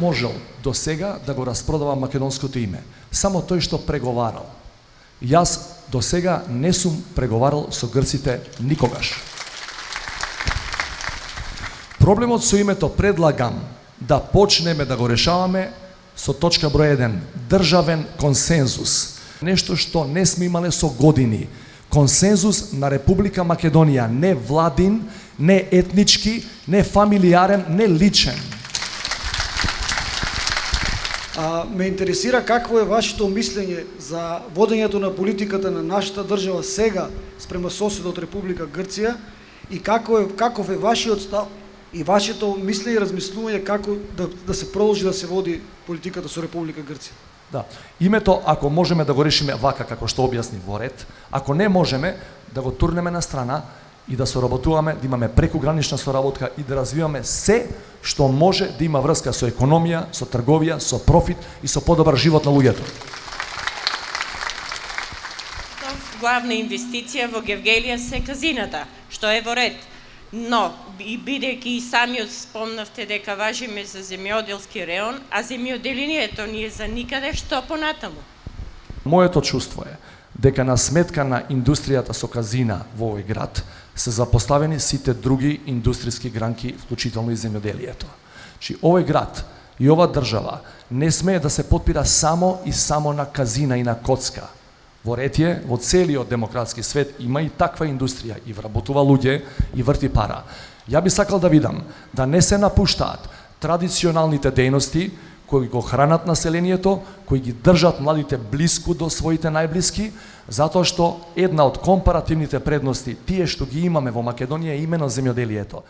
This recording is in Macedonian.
можел до сега да го распродава македонското име. Само тој што преговарал. Јас до сега не сум преговарал со грците никогаш. Проблемот со името предлагам да почнеме да го решаваме со точка број 1. Државен консензус. Нешто што не сме имале со години. Консензус на Република Македонија, не владин, не етнички, не фамилиарен, не личен. Ме интересира какво е вашето мислење за водењето на политиката на нашата држава сега спрема соседот Република Грција и каков е вашиот став и вашето мислење и размислување како да се продолжи да се води политиката со Република Грција. Да, името ако можеме да го решиме вака како што објасни во ред, ако не можеме да го турнеме на страна и да соработуваме, да имаме прекугранична соработка и да развиваме се што може да има врска со економија, со трговија, со профит и со подобар живот на луѓето. Главна инвестиција во Гевгелија се казината, што е во ред. Но, и бидејќи и самиот спомнавте дека важиме за земјоделски реон, а земјоделението ни е за никаде, што понатаму? Моето чувство е дека на сметка на индустријата со казина во овој град се запоставени сите други индустријски гранки, вклучително и земјоделието. Чи овој град и ова држава не смее да се потпира само и само на казина и на коцка. Во ретје, во целиот демократски свет има и таква индустрија и вработува луѓе и врти пара. Ја би сакал да видам да не се напуштаат традиционалните дејности кои го хранат населението, кои ги држат младите блиску до своите најблиски, затоа што една од компаративните предности тие што ги имаме во Македонија е имено земјоделието.